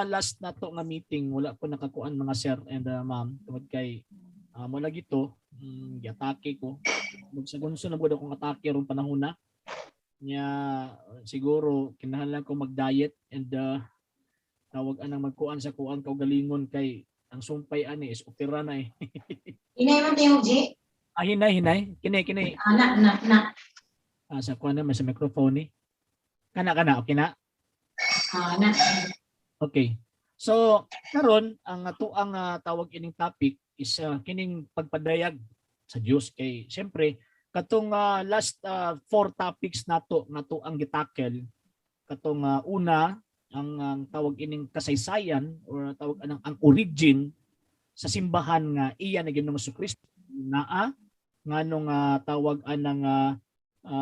sa last na to nga meeting, wala po nakakuan mga sir and ma'am. Tungod kay mula gito, giatake ko. Sa gunso na gud akong atake ron panahon na. Nya siguro kinahanglan ko mag-diet and tawag anang magkuan sa kuan kaugalingon kay ang sumpay ani is opera na eh. Hinay man tayo, G. Hinay. Kini. Na. Sa kuan na sa microphone eh. Kana, okay na? Na. Okay. So, karon ang atuang tawag ining topic is kining pagpadayag sa Dios kay siyempre katong last 4 topics nato ang gitakel katong una ang tawag ining kasaysayan or tawag ang origin sa simbahan nga iya na Ginoong Jesucristo naa nganong tawag anang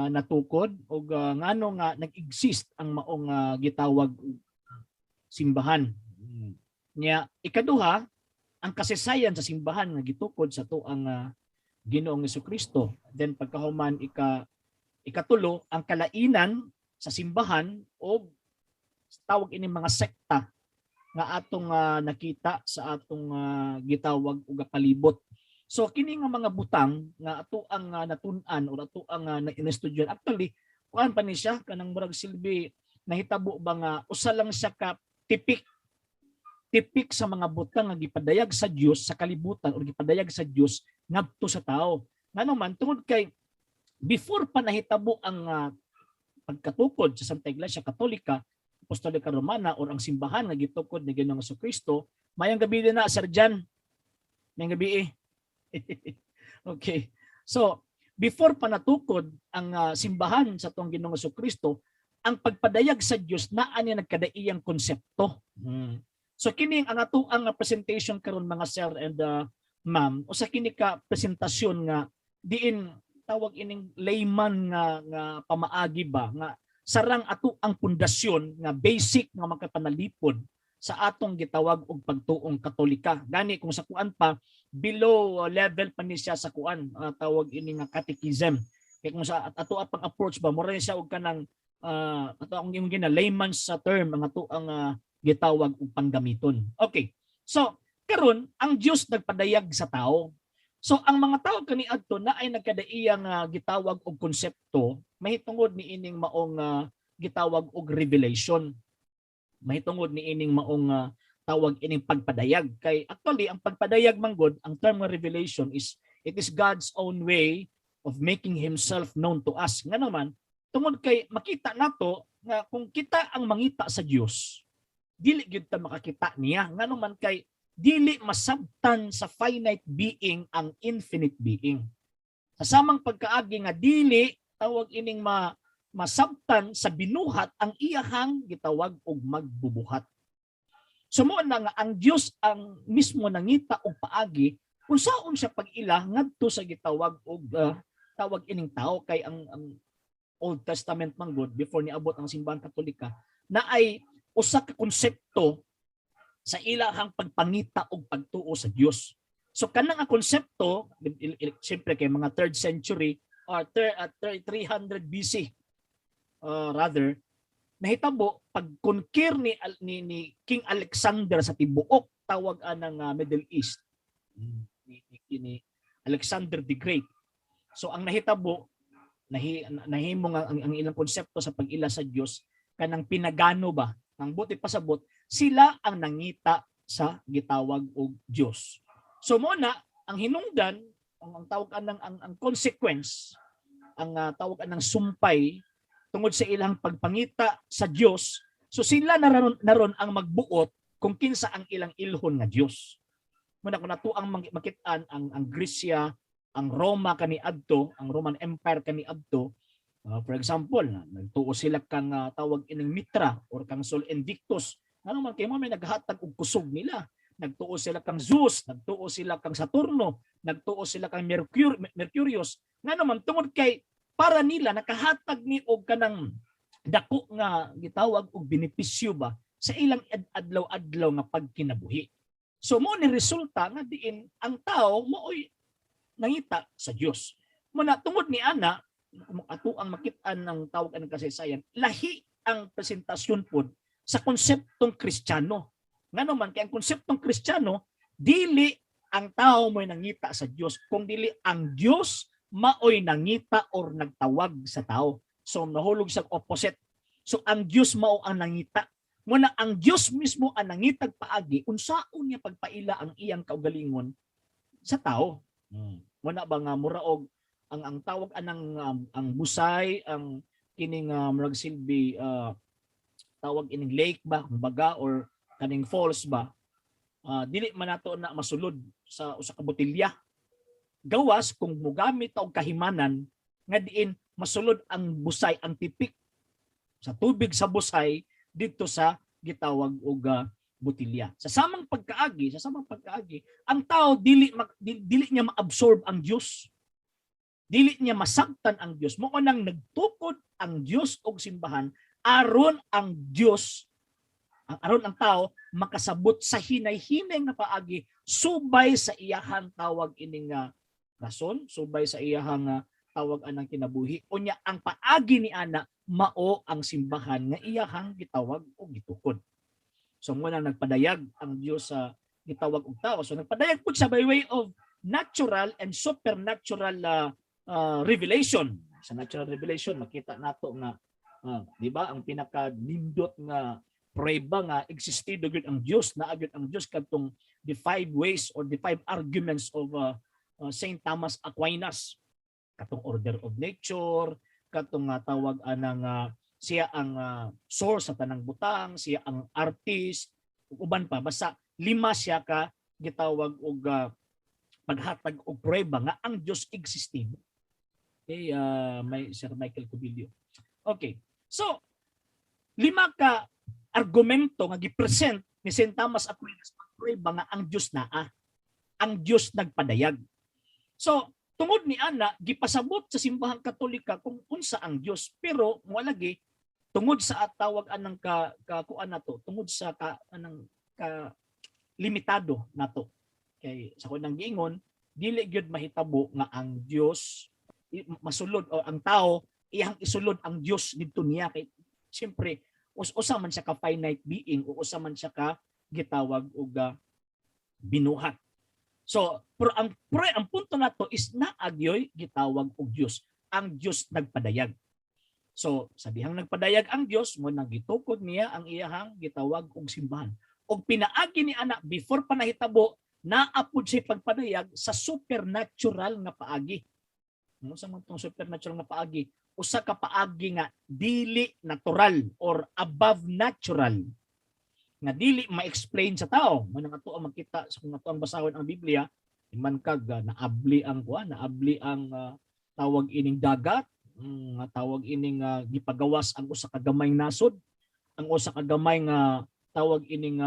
natukod o ngano nga nag-exist ang maong gitawag simbahan. Nya ikaduha ang kasaysayan sa simbahan nga gitukod sa tuang Ginoong Jesucristo. Then pagkahuman ikatulo ang kalainan sa simbahan o tawag ini mga sekta nga atong nakita sa atong gitawag og palibot. So kini nga mga butang nga ato ang natun-an o ato ang na-inestudyohan actually kuan pa ni siya kanang murag silbi nahitabo ba nga usa lang siya ka tipik sa mga butang nga gipadayag sa Dios sa kalibutan o gipadayag sa Dios ngadto sa tao. Ngano man tungod kay before pa nahitabo ang pagkatukod sa Santa Iglesia Katolika Apostolika Romana o ang simbahan nga gitukod ni Ginoong Jesucristo, mayang gabi din na Sir Jan. Mayang gabi Okay. So, before pa natukod ang simbahan sa tong Ginoong Jesucristo, ang pagpadayag sa Dios naa niya nagkadaiyang konsepto. So kini ang ato ang presentation karon mga sir and ma'am, o sa kini ka presentasyon nga diin tawag ining layman nga pamaagi ba nga sarang ato ang pundasyon nga basic nga makapanalipod sa atong gitawag og pagtuong Katolika. Gani kung sa kuan pa below level pa ni siya sa kuan tawag ini nga catechism. Kaya kung sa ato pang approach ba mura siya og kanang ato ang yung layman's term ang ato ang gitawag og panggamiton. Okay. So karon ang Dios nagpadayag sa tao. So ang mga tao kaniadto na ay nagkadaiyang gitawag og konsepto mahitungod ni ining maong gitawag og revelation. Mahitungod ni ining maong tawag ining pagpadayag kay actually ang pagpadayag manggod ang term nga revelation is it is God's own way of making himself known to us. Nga naman tungod kay makita nato nga kung kita ang mangita sa Dios dili gyud ta makakita niya nga naman kay dili masabtan sa finite being ang infinite being. Sa samang pagkaagi nga dili tawag ining masabtan sa binuhat ang iyahang gitawag og magbubuhat. Sumo na nga ang Dios ang mismo nangita og paagi kung saon siya pag-ila ngadto sa gitawag og tawag ining tao kay ang Old Testament manggod before niabot ang simbahan Katolika na ay usa ka konsepto sa ilahang pagpangita og pagtuo sa Dios. So kanang ang konsepto siyempre kay mga 3rd century or 300 BC rather nahitabo pag-conquer ni King Alexander sa tibuok tawag anang Middle East ni Alexander the Great. So ang nahitabo nahimo nga ang ilang konsepto sa pag-ila sa Dios kanang pinagano ba ang buti pasabot sila ang nangita sa gitawag og Dios. So mo na ang hinungdan ang tawag anang ang consequence ang tawag anang sumpay tungod sa ilang pagpangita sa Dios. So sila naron ang magbuot kung kinsa ang ilang ilhon nga Dios. Muna kung nato ang makitaan ang Gresya, ang Roma kaniadto, ang Roman Empire kaniadto. For example, nagtuo sila kang tawag ining Mitra or kang Sol Invictus. Ano man kay mo may naghatag og kusog nila. Nagtuo sila kang Zeus, nagtuo sila kang Saturno, nagtuo sila kang Mercurius. Ngano man tungod kay para nila nakahatag ni og kanang dako nga gitawag og benepisyo ba sa ilang adlaw-adlaw nga pagkinabuhi. So mo ni resulta nga diin ang tao mooy nangita sa Dios. Muna tungod ni ana ato ang makitaan ng tawag ang kasaysayan, lahi ang presentasyon po sa konseptong Kristiyano. Ngano man kay ang konseptong Kristiyano dili ang tao mo'y nangita sa Dios, kung dili ang Dios maoy nangita or nagtawag sa tao. So nahulog sa opposite. So ang Dios mao ang nangita. Muna ang Dios mismo ang nangitag paagi unsaon niya pagpaila ang iyang kaugalingon sa tao. Muna ba nga muraog ang tawag anang ang busay, ang kining murag silbi tawag ining lake ba kumbaga or kaning falls ba, dili man nato na masulod sa usa ka botelya. Gawas kung mogamit og kahimanan nga diin masulod ang busay, ang tipik sa tubig sa busay dito sa gitawag og botelya. Sa samang pagkaagi, ang tao dili niya maabsorb ang Dios. Dili niya masabtan ang Dios. Mao nang nagtukod ang Dios og simbahan aron ang Dios aron ang tao makasabot sa hinay-hinay nga paagi subay sa iyahang tawag ining rason, subay sa iyahang tawag anang kinabuhi. Unya ang paagi ni ana mao ang simbahan nga iyahang gitawag og gitukod. So muna nagpadayag ang Dios sa gitawag og tao. So nagpadayag pud siya by way of natural and supernatural revelation. Sa natural revelation makita nato nga di ba ang pinaka nindot nga prueba nga existido gyud ang Dios, naa gyud ang Dios kadtong the 5 ways or the 5 arguments of Saint Thomas Aquinas, katong order of nature, katong tawag anang siya ang source sa tanang butang, siya ang artist, uban pa basta 5 siya ka gitawag og paghatag og prueba nga ang Dios existido. Okay, may Sir Michael Cubillo. Okay. So 5 ka argumento nga gipresent ni Saint Thomas Aquinas pagprueba nga ang Dios naa, ang Dios nagpadayag. So tungod ni ana gipasabot sa simbahang Katolika kung unsa ang Dios, pero walagi tungod sa tawag anang kuan nato, tungod sa anang limitado nato. Kay sa kunang giingon dili gyud mahitabo nga ang Dios masulod o ang tao iyang isulod ang Dios didto niya kay siyempre usa man siya ka finite being o usa man siya ka gitawag og binuhat. So pero ang punto nato is naagyoy gitawag og Dios. Ang Dios nagpadayag. So sa dihang nagpadayag ang Dios mo nang gitukod niya ang iyahang gitawag og simbahan. Og pinaagi ni ana before pa nahitabo naapod siya pagpadayag sa supernatural nga paagi. Ano sa man tong supernatural nga paagi? Usa ka paagi nga dili natural or above natural nga dili ma-explain sa tao. Manang ato ang makita sa kung ato ang basahon ang Biblia, man kag naabli ang tawag ining dagat, tawag ining gipagawas ang usa ka gamay nasod, ang usa ka gamay nga tawag ining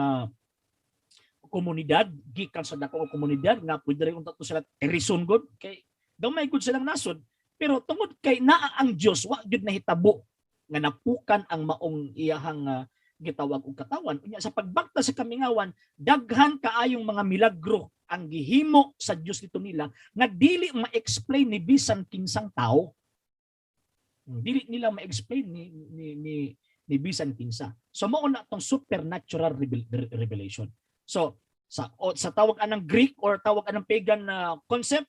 komunidad, gikan sa dako nga komunidad nga pwede rin unta to sila terison god kay gamay gud silang nasod. Pero tungod kay naa ang Dios wa gyud nahitabo nga napukan ang maong iyahang gitawag og katawan. Unya sa pagbakta sa kamingawan daghan kaayong mga milagro ang gihimo sa Dios dito nila nga dili ma-explain ni bisan kinsang tao. Dili nila ma-explain ni bisan kinsa. So mao na tong supernatural revelation. So sa tawag anang Greek or tawag anang pagan concept,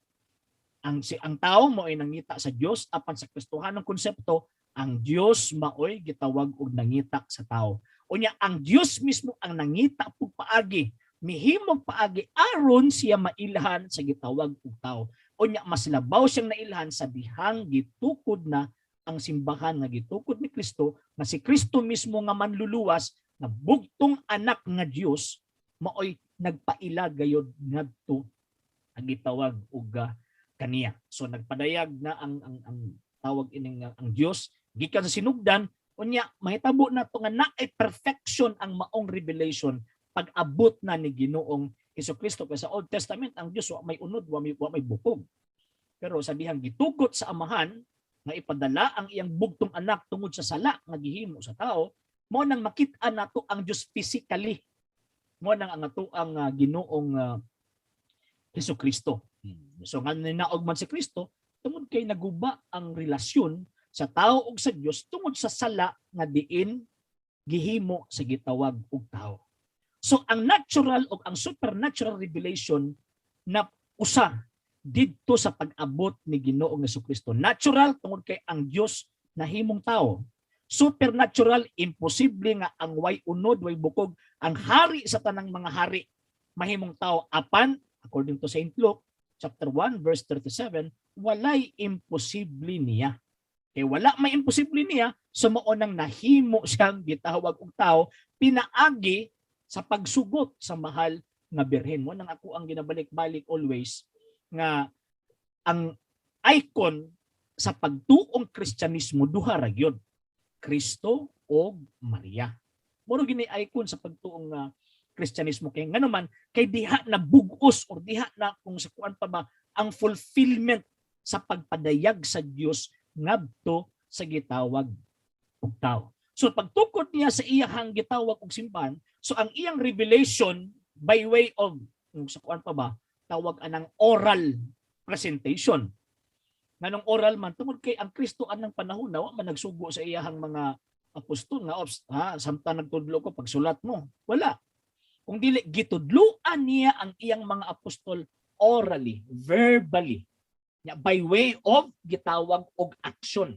ang tao mo ay nangita sa Dios, apan sa Kristohanong konsepto ang Dios maoy gitawag og nangita sa tao. Unya ang Dios mismo ang nangita pug paagi, mihimog paagi aron siya mailhan sa gitawag og tao. Unya mas labaw siyang nailhan sa dihang gitukod na ang simbahan nga gitukod ni Kristo, na si Kristo mismo nga manluluwas na bugtong anak nga Dios maoy nagpaila gayud ngadto ang gitawag og kaniya. So nagpadayag na ang tawag ining ang Dios gikan sa sinugdan, unya mahitabo na to nga naay perfection ang maong revelation pag-abot na ni Ginoong Hesukristo. Kaya sa Old Testament ang Dios wa may unod, wa may bukog. Pero sa dihang gitugot sa amahan nga ipadala ang iyang bugtong anak tungod sa sala nga gihimo sa tao, mo nang makit-an nato ang Dios physically. Mo nang ang ato ang Ginoong Hesukristo. So nga ninaog man si Kristo tungod kay naguba ang relasyon sa tao ug sa Dios tungod sa sala nga diin gihimo sa gitawag og tao. So ang natural o ang supernatural revelation na usa didto sa pag-abot ni Ginoong Jesucristo. Natural tungod kay ang Dios nahimong tao. Supernatural, imposible nga ang way unod, way bukog, ang hari sa tanang mga hari mahimong tao. Apan, according to St. Luke, chapter 1, verse 37, walay imposible niya. Kaya wala may imposible niya, sumao nang nahimo siyang gitawag og tao, pinaagi sa pagsugot sa mahal nga birhen. Mo nang ako ang ginabalik-balik always nga ang icon sa pagtuong Kristyanismo duha ra gyud, Kristo o Maria. Moro gini icon sa pagtuong Kristyanismo kay nganuman kay diha na bugos or diha na kung sa kuan pa ba ang fulfillment sa pagpadayag sa Dios ngadto sa gitawag og tao. So pagtukod niya sa iyang gitawag og simbahan, so ang iyang revelation by way of kung sa kuan pa ba tawag anang oral presentation. Nganong oral man tungod kay ang Kristo anang panahon na wa man nagsugo sa iyang mga apostol nga samtang nagtudlo ko pagsulat mo. Wala. Kung dili gitudloan niya ang iyang mga apostol orally, verbally, by way of gitawag og action.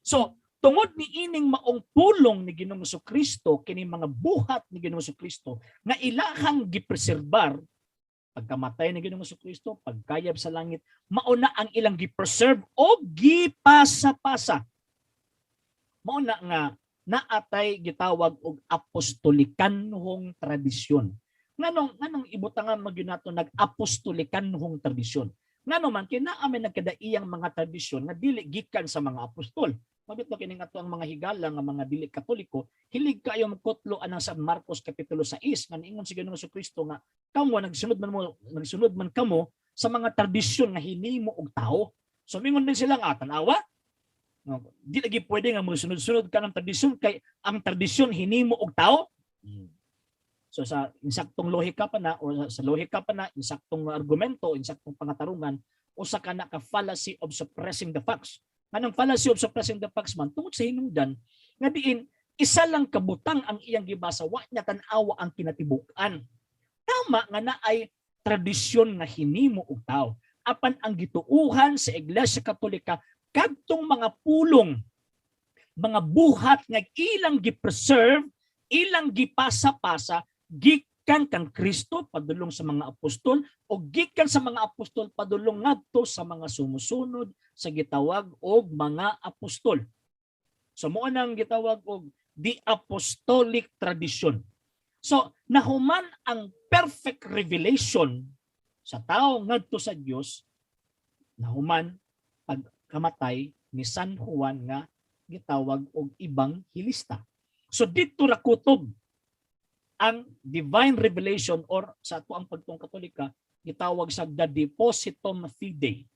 So, tungod ni ining maong pulong ni Ginoong Jesucristo kini mga buhat ni Ginoong Jesucristo nga ilahang gipreserbar pagkamatay ni Ginoong Jesucristo, pagkayab sa langit, mauna ang ilang gipreserve o gipasa-pasa. Mauna nga naatay gitawag og apostolikanhong tradisyon. Nganong ibutangan mo gyud nato nag-apostolikanhong tradisyon. Ngano man kinaamin nagkadaiyang mga tradisyon nga dili gikan sa mga apostol. Mabito kining ato ang mga higala nga mga dili Katoliko, hilig kayo magkutlo anang sa Marcos kapitulo 6 nga niingon si Ginoong Jesucristo nga kamo nagsunod man kamo sa mga tradisyon nga hinimo og tao. So mingon din sila nga tanawa. No, di lagi pwede nga mosunod-sunod ka ng tradisyon kay ang tradisyon hinimo og tao. So sa insaktong lohika pa na o sa lohika pa na insaktong argumento, insaktong pangatarungan, usa ka na ka fallacy of suppressing the facts. Anong fallacy of suppressing the facts man tungod sa hinungdan nga diin isa lang kabutang ang iyang gibasa wa niya tan-awa ang kinatibuk-an. Tama nga na ay tradisyon nga hinimo og tao. Apan ang gituuhan sa Iglesia Katolika kadtong mga pulong, mga buhat nga ilang gi-preserve, ilang gipasa-pasa gikan kang Kristo padulong sa mga apostol o gikan sa mga apostol padulong ngadto sa mga sumusunod sa gitawag og mga apostol. So mao nang gitawag og the apostolic tradition. So nahuman ang perfect revelation sa tao ngadto sa Dios, nahuman pagkamatay ni San Juan nga gitawag og ibang hilista. So dito ra kutob ang divine revelation or sa ato ang pagtuong Katolika gitawag sa the depositum fidei.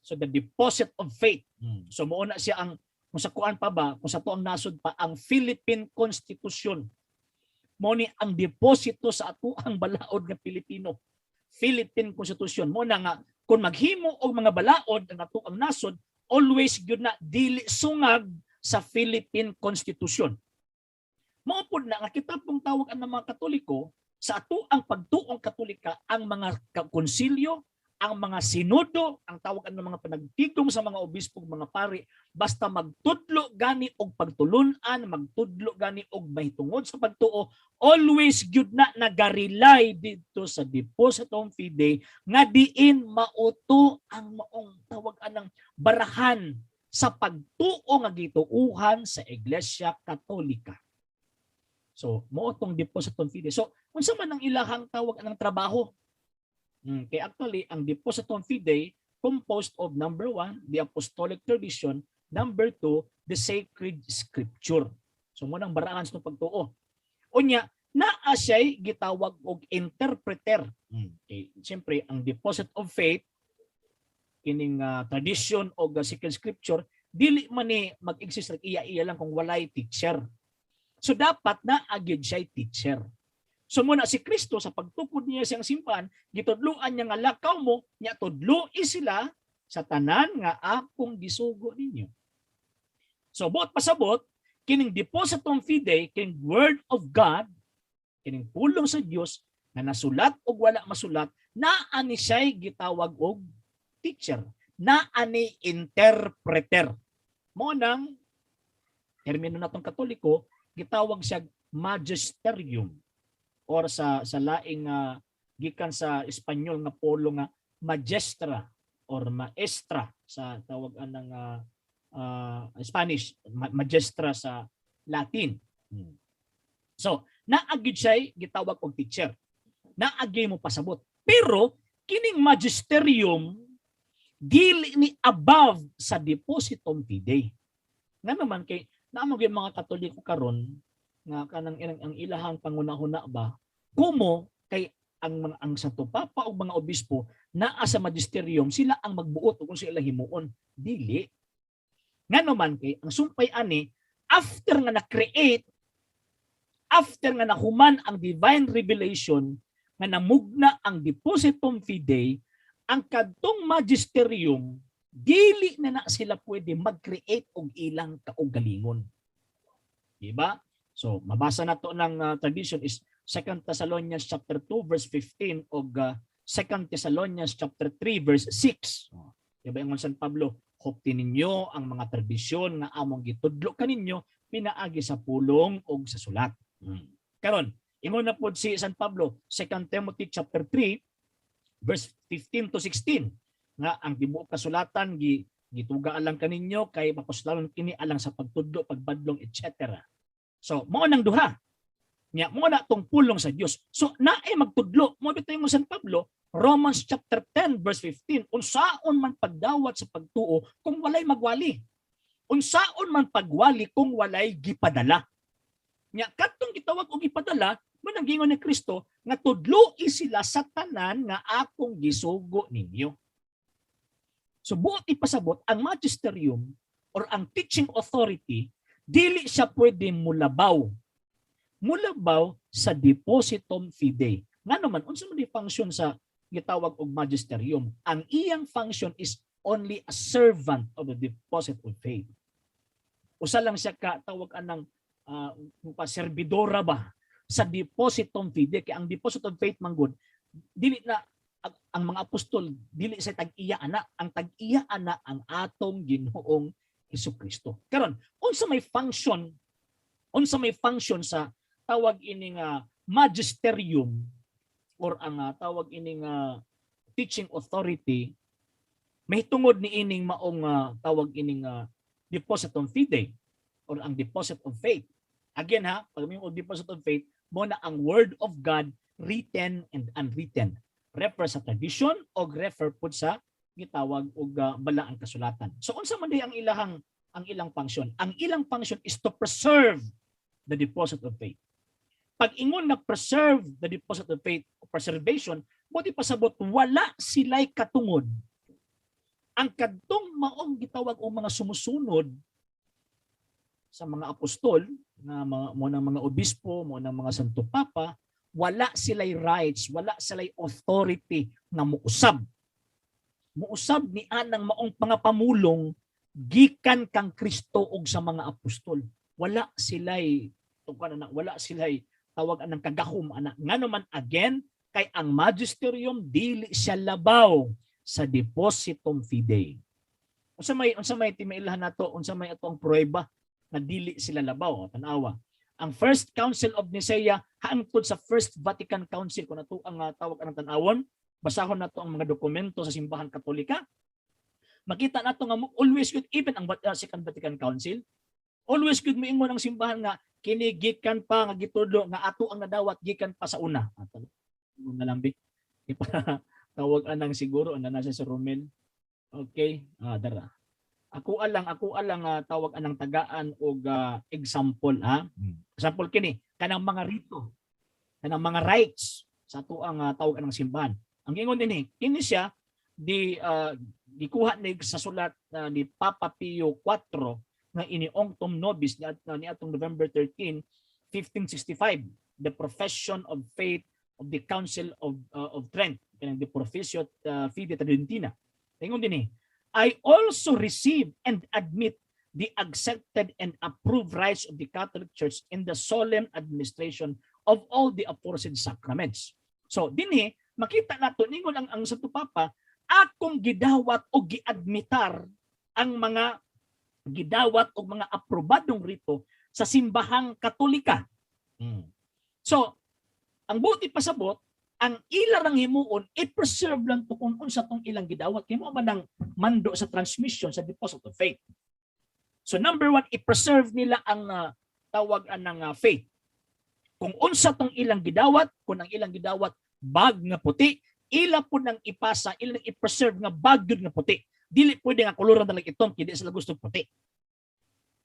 So the deposit of faith. So mao na siya ang kung sa kuan pa ba, kung sa tuang nasod pa ang Philippine Constitution. Mao ni ang deposito sa ato ang balaod nga Pilipino. Philippine Constitution. Mo na nga kung maghimo og mga balaod ang ato ang nasod, always gyud na dili sungag sa Philippine Constitution. Mao pud na nga kita pong tawag ang mga Katoliko sa ato ang pagtuong Katolika ang mga konsilyo, ang mga sinodo, ang tawag ang mga panagtigom sa mga obispo, mga pari, basta magtudlo gani og pagtulunan, magtudlo gani og mahitungod sa pagtuo, always gyud na nagarelay dito sa depositum fidei nga diin mauto ang maong tawag anang barahan sa pagtuo nga gituuhan sa Iglesia Katolika. So, mo tong depositum fidei. So, unsa man ang ilahang tawag anang trabaho? Kaya actually, ang depositum fidei composed of number 1, the apostolic tradition, number 2, the sacred scripture. So, mo nang baraan sa pagtuo. Unya, naa siya'y gitawag og interpreter. Okay. Siyempre, ang deposit of faith, kining tradition o sacred scripture, dili man ni mag-exist iya-iya lang kung walay teacher. So dapat na agad siya teacher. So muna si Kristo sa pagtukod niya siyang simbahan, gitudloan niya nga lakaw mo, niya tudloi sila sa tanan nga akong gisugo ninyo. So buot pasabot, kining depositum fidei, kining word of God, kining pulong sa Dios nga nasulat o wala masulat, naa ni siya'y gitawag og teacher, naa ni interpreter. Mo nang termino natong Katoliko, gitawag siya magisterium, or sa laing gikan sa Espanyol nga polo nga magistra or maestra sa tawag anang Spanish, magistra sa Latin. So, naagid siya gitawag og teacher. Naagay mo pasabot. Pero kining magisterium dili ni above sa depositum fidei. Nga naman kay naamang yung mga Katoliko karon nga kanang ang ilahang pangunahuna ba kumo kay ang Santo Papa o mga obispo naa sa magisterium, sila ang magbuot kung sila himuon. Dili. Nga naman kay ang sumpay ani after nga na-create, after nga nahuman ang divine revelation nga namugna ang depositum fidei, ang kadtong magisterium dili na sila pwede mag-create og ilang kaugalingon. Diba? So, mabasa na to ng tradition is 2 Thessalonians chapter 2 verse 15 og 2 Thessalonians chapter 3 verse 6. Diba yung San Pablo, huptin ninyo ang mga tradisyon nga among gitudlo kaninyo pinaagi sa pulong og sa sulat. Karon, ingon na pod si San Pablo, 2 Timothy chapter 3 verse 15 to 16 nga ang tibuok kasulatan gituga alang kaninyo kay mapuslanon kini alang sa pagtudlo, pagbadlong, etc. So, mo nang duha. Nya mo na tong pulong sa Dios. So, naay magtudlo. Mo bitaw mo San Pablo, Romans chapter 10 verse 15, unsaon man pagdawat sa pagtuo kung walay magwali. Unsaon man pagwali kung walay gipadala. Nya kadtong gitawag og gipadala, mo nang gingon ni Kristo nga tudloi sila sa tanan nga akong gisugo ninyo. So buot ipasabot ang magisterium or ang teaching authority, dili siya pwede mulabaw. Mulabaw sa depositum fidei. Nga naman, unsa man di function sa gitawag og magisterium? Ang iyang function is only a servant of the deposit of faith. Usa lang siya ka tawag anang servidora ba sa depositum fidei. Kaya ang deposit of faith manggod, dili na ang mga apostol, dili sa tag-iya ana, ang tag-iya ana ang atong Ginoong Hesukristo. Karon, unsa may function sa tawag ining magisterium or ang tawag ining teaching authority, may tungod ni ining maong tawag ining depositum fidei or ang deposit of faith. Again pag may deposit of faith, mo na ang word of God written and unwritten. Refer sa tradition o refer pud sa gitawag og balaang kasulatan. So unsa man di ang ilang function? Ang ilang function is to preserve the deposit of faith. Pag ingon na preserve the deposit of faith, preservation, mo di pasabot wala sila'y katungod. Ang kadtong maong gitawag og mga sumusunod sa mga apostol, na mga obispo, mga Santo Papa, wala sila'y rights, wala sila'y authority na muusab. Muusab ni anang maong pangapamulong gikan kang Kristo og sa mga apostol. Wala sila'y tawag anang kagahom ana. Nga naman again, kay ang magisterium dili siya labaw sa depositum fidei. Unsa may timailahan nato, unsa may atong pruweba na dili sila labaw, tanawa. Ang First Council of Nicaea hangtod sa First Vatican Council, kung nato ang tawag anang tanawon, basahon nato ang mga dokumento sa simbahan Katolika. Makita nato nga always good, even ang Second Vatican Council, always good moingon ang simbahan nga kini gikan pa nga gitudlo nga ato ang nadawat gikan pa sa una. Na lambi. Tawag anang siguro ana na sa Romel. Okay, dara. Ako alang tawag anang tagaan og example Example kini kanang mga rito, kanang mga rights sa ato ang tawag anang simbahan. Ang ingon dinhi, kini siya gikuha ni sa sulat ni Papa Pio IV nga ini Unctum Nobis ni atong November 13, 1565, the profession of faith of the Council of Trent, kanang the Professio Fide Tridentina. Ingon dinhi, I also receive and admit the accepted and approved rights of the Catholic Church in the solemn administration of all the aforesaid sacraments. So dinhi makita nato ningon ang Santo Papa akong gidawat o giadmitar ang mga gidawat o mga aprobadong rito sa simbahang Katolika. So ang buti pasabot ang ilarang himuon i-preserve lang to kung unsa tong ilang gidawat kay mo man ang mando sa transmission sa deposit of faith. So number one, i-preserve nila ang tawag ng faith. Kung unsa tong ilang gidawat, kung ang ilang gidawat bag nga puti, ila po nang ipasa, ilang i-preserve nga bag yun nga puti. Dili pwede nga kuluran na lang itong kaya sila gusto puti.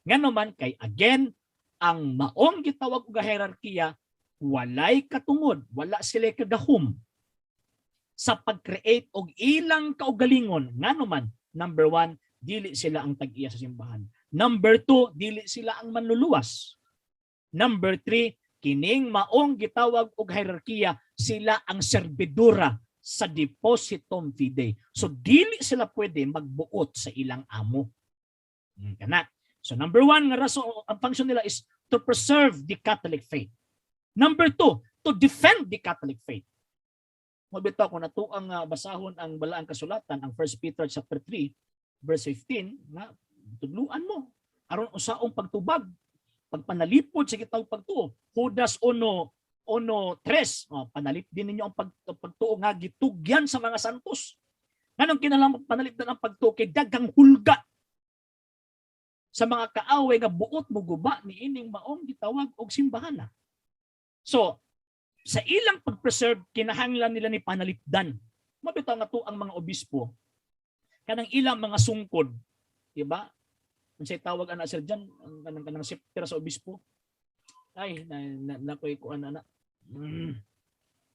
Nga naman kay again, ang maong gitawag og hierarkiya walay katungod, wala sila kagahom sa pag-create og ilang kaugalingon. Nga naman, number one, dili sila ang tag-iya sa simbahan. Number two, dili sila ang manluluwas. Number three, kining maong gitawag og hierarkiya, sila ang serbidura sa depositum fidei. So dili sila pwede magbuot sa ilang amo. Kana. So number one, nga rason, ang function nila is to preserve the Catholic faith. Number two, to defend the Catholic faith. Mabitaw ko na to ang basahon ang balaang kasulatan, ang 1 Peter chapter 3, verse 15, na tudluan mo aron usaong pagtubag, pagpanalipod sa kitang pagtuo. Judas 1:3, panalip din ninyo ang pagtuo nga gitugyan sa mga santos. Nganong kinahanglan panalipdan ang pagtuo kay daghang hulga sa mga kaaway nga buot mo guba ni ining maong gitawag og simbahan. So, sa ilang pag-preserve, kinahanglan nila ni panalipdan. Mabitaw nga to ang mga obispo, kanang ilang mga sungkod, di ba? Kung sa'y tawag ana sir dyan, kanang siptera sa obispo, ay, nakoy ko ana.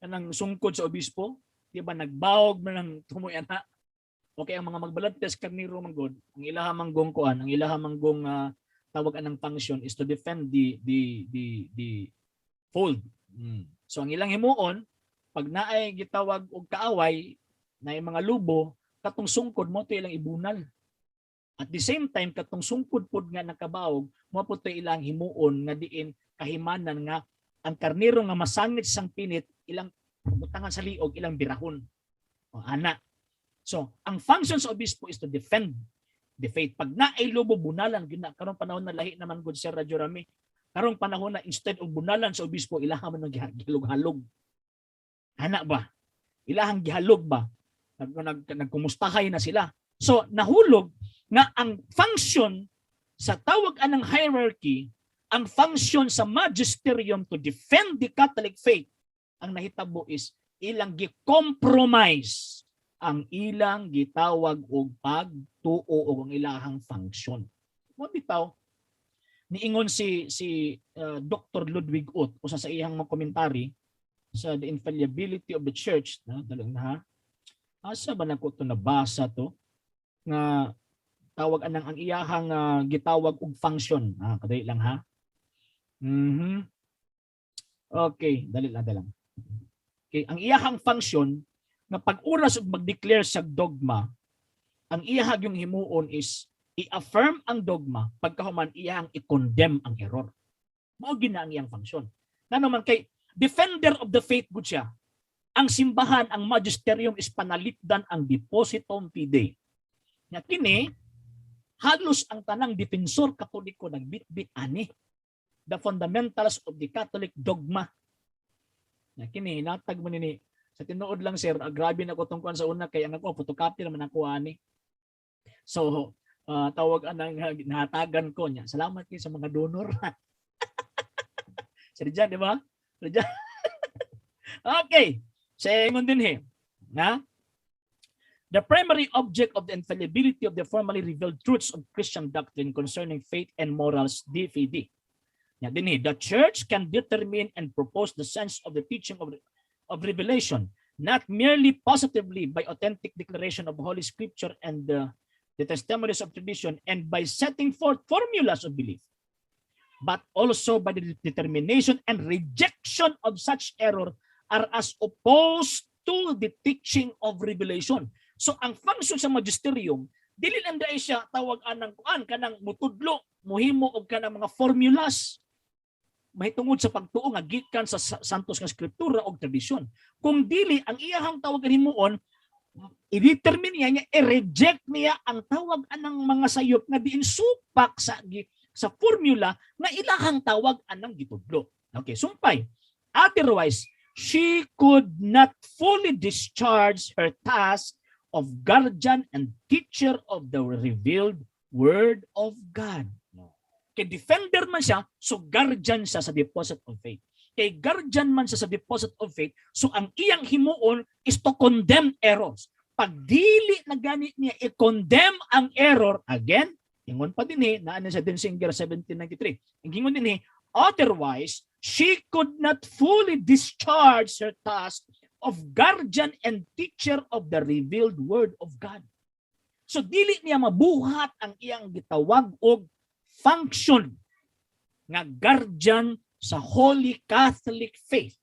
Kanang sungkod sa obispo, di ba, nagbawog man ng tumoy ana. Okay, ang mga magbalantes karniro manggod, ang ilaha manggong kuan, ang ilaha manggong tawag anang function is to defend the fold. So ang ilang himuon, pag naay gitawag og kaaway na mga lubo, katong sungkod mo to ilang ibunal. At the same time katong sungkod pod nga nakabawog, mo po to ilang himuon nga diin kahimanan nga ang karniro nga masangit sang pinit ilang butangan sa liog, ilang birahon. O ana. So ang function sa obispo is to defend the faith. Pag naay lubo bunalan gyud na karong panahon na lahi naman gud Sir Radyo Rami. Karong panahon na instead of bunalan sa obispo, ilahang man gihalog-halog. Ana ba? Ilahang gihalog ba? Nagkumustahay na sila. So, nahulog nga ang function sa tawag anang hierarchy, ang function sa magisterium to defend the Catholic faith, ang nahitabo is ilang gi-compromise ang ilang gitawag og pagtuo o ang ilahang function. Mo bitaw, niingon si Dr. Ludwig Ott o sa iyang mga komentary sa The Infallibility of the Church, dalang na asa ba nako to nabasa to nga tawag anang ang iyahang gitawag og function. Kadali lang ha. Okay, dali lang. Okay, ang iyahang function nga pag-uras og mag-declare sa dogma, ang iyahang yung himuon is i-affirm ang dogma, pagkahuman iyang i-condemn ang error. Mao gina ang iyang function. Naman kay defender of the faith gud siya. Ang simbahan, ang magisterium is panalipdan ang depositum fidei. Nya kini halos ang tanang defensor katoliko nagbitbit ani the fundamentals of the Catholic dogma. Nya kini natag mo nini sa tinuod lang sir, grabe na ko tungkol sa una kay ang ako photocopy naman ako ani. So tawag anang nahatagan ko niya. Salamat kayo sa mga donor. Sa Rijan, di ba? Rijan. Okay. Sa ingon din na the primary object of the infallibility of the formally revealed truths of Christian doctrine concerning faith and morals, de fide. The church can determine and propose the sense of the teaching of revelation, not merely positively by authentic declaration of Holy Scripture and the testimonies of tradition and by setting forth formulas of belief, but also by the determination and rejection of such error are as opposed to the teaching of revelation. So ang function sa magisterium, dili lang dai siya tawag anang kuan kanang mutudlo, muhimo og kanang mga formulas. mahitungod sa pagtuo nga gikan sa santos nga skriptura o tradisyon. Kung dili ang iyahang tawag himuon, i-determine niya, i-reject niya ang tawag anang mga sayop nga diin supak sa formula nga ilahang tawag anang gitudlo. Okay, sumpay. Otherwise, she could not fully discharge her task of guardian and teacher of the revealed Word of God. Kay defender man siya, so guardian siya sa deposit of faith. Kay guardian man siya sa deposit of faith, so ang iyang himuon is to condemn errors. Pag dili na ganit niya i-condemn ang error, again, ingon pa din naan sa Denzinger 1793. Ang ingon din otherwise, she could not fully discharge her task of guardian and teacher of the revealed Word of God. So dili niya mabuhat ang iyang gitawag og function nga guardian sa Holy Catholic faith.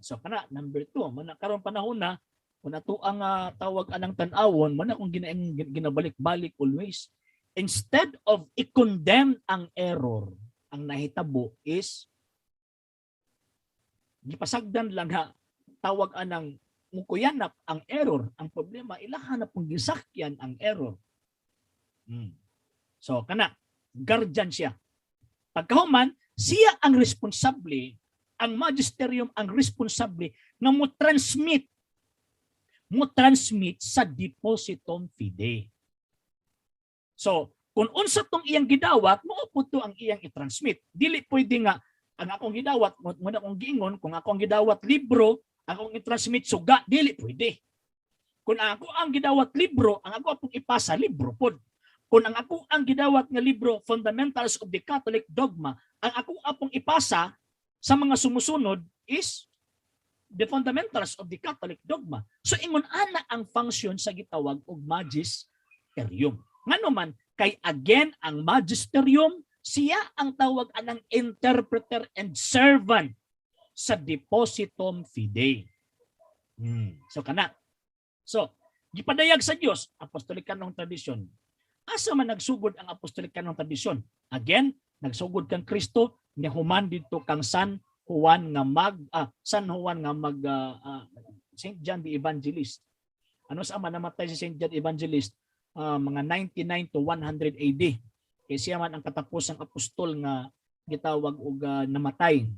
So kana number 2, man karon panahon na kung ato ang tawag anang tan-awon, man akong ginabalik-balik always. Instead of i-condemn ang error, ang nahitabo is gipasagdan lang tawag anang mukuyanap ang error. Ang problema ilahanap kung gisakyan ang error. So kana guardian siya. Pagkahuman siya ang responsable, ang magisterium ang responsable nga mo transmit sa depositum fidei. So kung unsa tong iyang gidawat, mao pud to ang iyang i-transmit. Dili pwede nga ang akong gidawat mo na akong giingon kung akong gidawat libro, akong i-transmit suga, dili pwede. Kung ako ang gidawat libro, ang ako apong ipasa libro pod. Kung ang ako ang gidawat nga libro, Fundamentals of the Catholic Dogma, ang ako apong ipasa sa mga sumusunod is the Fundamentals of the Catholic Dogma. So ingon ana ang function sa gitawag og magisterium. Ngano man kay again ang magisterium siya ang tawag anang interpreter and servant sa depositum fidei. So kana. So gipadayag sa Dios apostolikanong tradisyon. Asa man nagsugod ang apostolikanong tradisyon? Again, nagsugod kang Kristo nga human didto kang San Juan nga Saint John the Evangelist. Ano sa man namatay si Saint John the Evangelist? Mga 99 to 100 AD. Kay siya man ang katapusang apostol nga gitawag og namatay.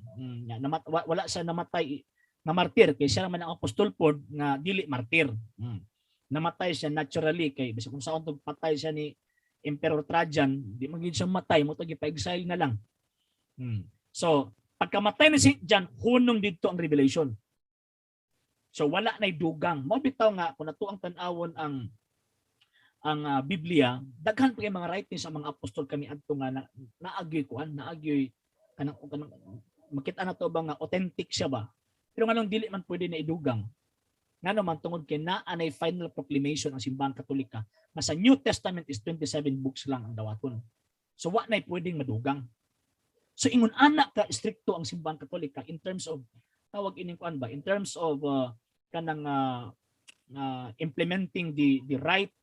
Wala siya namatay na martir, kay siya man ang apostol pod nga dili martir. Namatay siya naturally kay bisag kung saan tong patay siya ni Emperor Trajan, di magid siya matay, mo to gipa-exile na lang. So pagkamatay ni Saint John, hunong didto ang revelation. So wala nay dugang. Mo bitaw nga kung nato ang tan-awon ang Biblia, daghan pa kay mga writings sa mga apostol kami adto nga naagyoy kanang makita na to ba nga authentic siya ba? Pero nganong dili man pwede na idugang. Ngano man tungod kay naa nay final proclamation ang simbahang Katolika nga sa New Testament is 27 books lang ang dawaton. So wa nay pwedeng madugang. So ingon ana ka stricto ang simbahang Katolika in terms of tawag ining kuan ba in terms of kanang implementing the right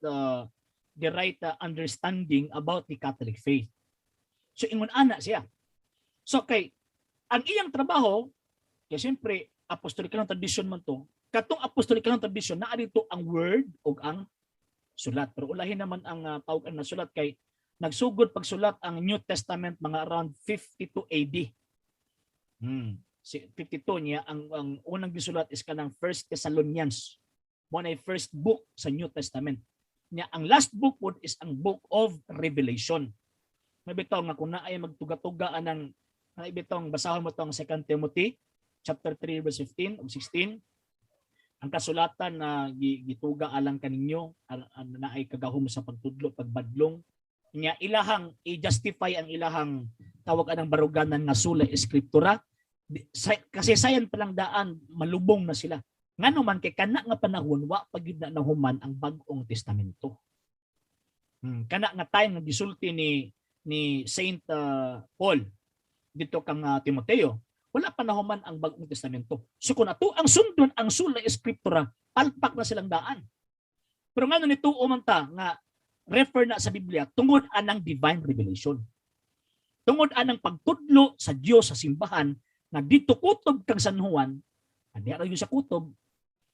understanding about the Catholic faith. So ingon ana siya. So kay ang iyang trabaho kay siyempre apostolikanong tradisyon man to. Katong apostolikanong tradisyon naa dito ang word ug ang sulat. Pero ulahin naman ang tawag na sulat kay nagsugod pagsulat ang New Testament mga around 52 AD. 52 niya ang unang gisulat is kanang First Thessalonians. Mo na first book sa New Testament. Niya ang last book pod is ang Book of Revelation. Mabitaw nga kung naay magtuga-tuga anang naibitong basahon mo tong 2 Timothy chapter 3 verse 15 ug 16. Ang kasulatan na gituga alang kaninyo na ay kagahom sa pagtudlo, pagbadlong niya ilahang i-justify ang ilahang tawag anang baruganan nga sula eskriptura kasi sayan palang daan malubong na sila. Ngano man kay kana nga panahon wa pagid na nahuman ang bag-ong testamento. Kana nga time nga gisulti ni Saint Paul dito kang Timoteo, wala pa nahuman ang bag-ong testamento. So kung ato ang sundon ang sula eskriptura, palpak na silang daan. Pero ngano nituo man ta nga refer na sa Biblia tungod anang divine revelation. tungod anang pagtudlo sa Dios sa simbahan nga dito kutob kang San Juan, adi ra yun sa kutob.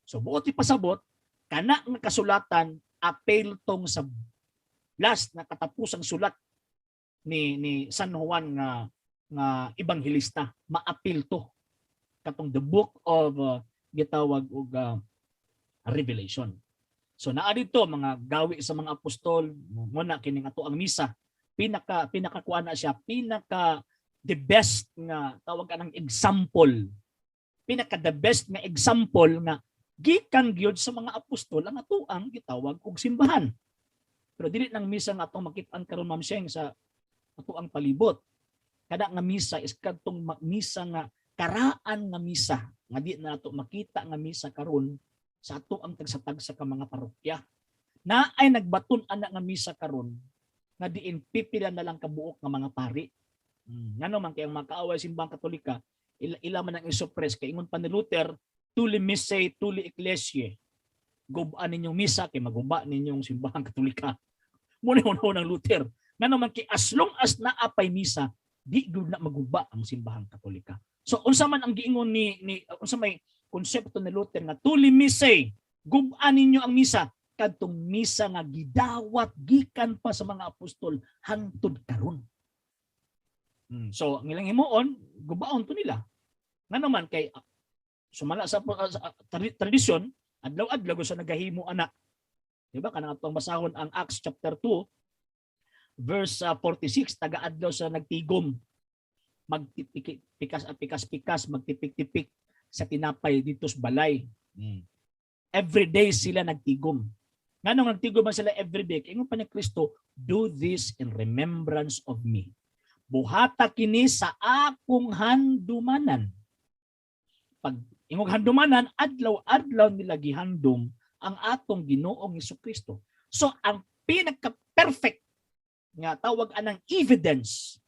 So buot ipasabot kana nga kasulatan apel tong sa last na katapusang sulat ni San Juan nga ebanghelista, maapil to katong the book of gitawag og Revelation. So naa dito mga gawi sa mga apostol, muna kining ato ang misa, pinaka kuan na siya, pinaka the best nga tawag ka ng example. Pinaka the best nga example nga gikan gyud sa mga apostol ang ato ang gitawag og simbahan. Pero dili nang misa nga atong makit-an karon Ma'am Sheng sa ato ang palibot. Kada nga misa is kadtong misa nga karaan nga misa nga di na ato makita nga misa karon sa ato ang tagsa-tagsa ka mga parokya. Na ay nagbaton ana nga misa karon nga diin pipila na lang kabuok nga mga pari. Ngano man kay ang mga kaaway simbahang Katolika, ila man ang isuppress kay ingon pa ni Luther, tuli missae, tuli ecclesiae. Gubaan ninyong misa kay maguba ninyong simbahang Katolika. Muna ng Luther. Ngano man kay as long as naapay misa, di gud na maguba ang simbahang Katolika. So unsa man ang giingon ni unsa may konsepto ni Luther nga tuli missae, gubaan ninyo ang misa, kadtong misa nga gidawat gikan pa sa mga apostol hangtod karon. So ang ilang himuon, gubaon to nila. Nga naman kay sumala sa tradisyon, adlaw-adlaw sa nagahimo ana. Di ba kanang atong basahon ang Acts chapter 2 verse 46, taga-adlaw sa nagtigom, magpikas-pikas, magtipik-tipik sa tinapay dito sa balay. Every day sila nagtigom. Nganong nagtigom man sila every day? Ingon pa ni Kristo, do this in remembrance of me. Buhata kini sa akong handumanan. Pag ingong handumanan, adlaw-adlaw nila gihandom ang atong Ginoong Hesukristo. So ang pinaka-perfect nga tawag anang evidence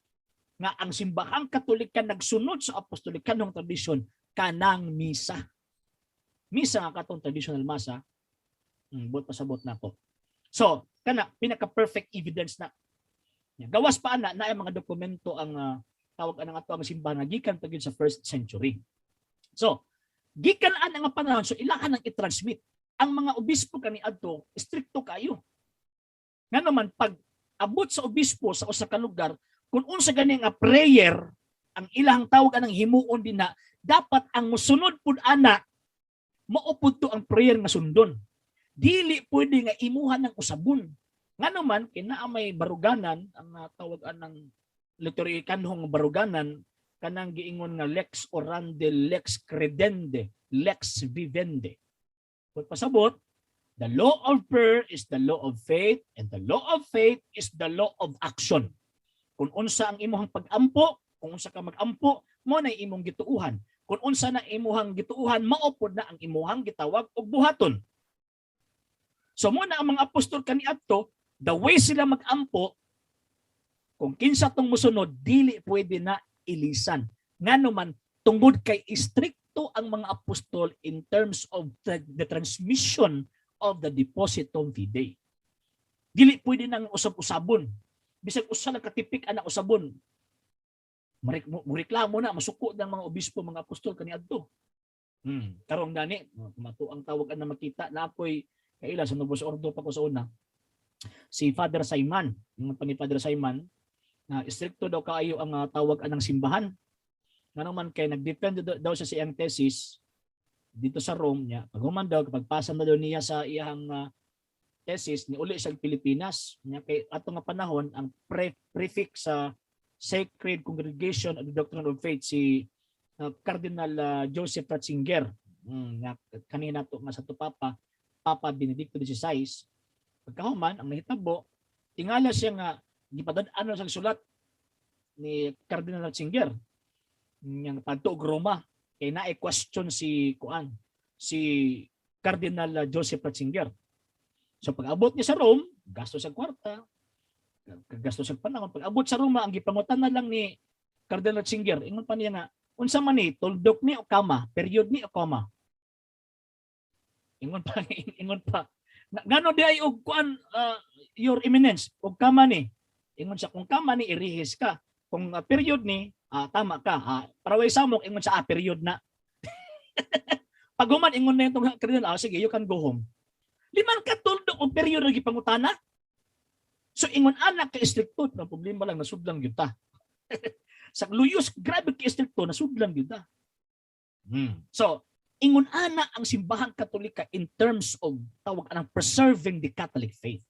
nga ang simbahang Katolika nagsunod sa apostolikanong tradisyon kanang misa. Misa nga katong traditional masa, buot pasabot na ko. So, kana pinaka-perfect evidence na. Gawas pa ana na ay mga dokumento ang tawag anang ato ang simbahan nga gikan pa gyud sa 1st century. So, gikan ana nga panahon so ilahan nang i-transmit. Ang mga obispo kaniadto stricto kayo. Ngano man pag abot sa obispo sa usa ka lugar, kung unsa gani nga prayer ang ilang tawag anang himuon din na dapat ang mosunod pud ana maupod to ang prayer nga sundon. Dili pwede nga imuhan ng usabon. Ngano man kinaa may baruganan ang tawag anang liturgikanhong baruganan kanang giingon nga lex orandi, lex credende, lex vivendi. Kung pasabot, the law of prayer is the law of faith and the law of faith is the law of action. Kung unsa ang imuhang pag-ampo, kung unsa ka mag-ampo, mo na imong gituuhan. Kung unsa na imuhang gituuhan, maupod na ang imuhang gitawag og buhaton. So mo na ang mga apostol kaniadto, the way sila mag-ampo, kung kinsa tong mosunod, dili pwede na ilisan. Ngano man tungod kay istrikto ang mga apostol in terms of the transmission of the depositum fidei. Dili pwede nang usab-usabon. Bisag usa na katipik ana usabon. Reklamo na masuko ng mga obispo, mga apostol kaniadto. Karong gani, mato ang tawag na makita na ako'y kaila sa Novus Ordo pa ko sa una. Si Father Simon, yung pa ni Father Simon, na stricto daw kaayo ang tawag anang simbahan. Nga naman kay nagdepende daw sa siyang thesis dito sa Rome niya. Pag human daw, kapag pasa na daw niya sa iyang thesis, ni uli sa Pilipinas. Niya kay ato nga panahon, ang prefix sa Sacred Congregation of the Doctrine of Faith, si Cardinal Joseph Ratzinger. Kanina to nga sa to Papa Benedicto XVI. Pagkahuman, ang nahitabo, tingala siya nga, gipadad-ano sa sulat ni Cardinal Ratzinger, ng pagtuog Roma, kay na-question si Cardinal Joseph Ratzinger. So pag-abot niya sa Rome, gasto sa kwarta, gasto sa panahon. Pag-abot sa Roma, ang gipangutan na lang ni Cardinal Ratzinger, ingon pa niya nga, unsa man ni, tuldok ni o kama, period ni o kama. Ingon pa. Ngano di ay og kuan, your eminence, og kama ni. Ingon siya, kung kama ni, irihis ka. kung period ni, tama ka. Paraway sa mo ingon sa period na. Pag human ingon na itong kardinal, sige, you can go home. Liman ka tuldo o period lagi pangutana. So ingon anak ka istrikto, na problema lang nasudlang gyud ta. Sa luyos grabe ka istrikto nasudlang gyud ta. So ingon ana ang simbahang Katolika in terms of tawag anang preserving the Catholic faith.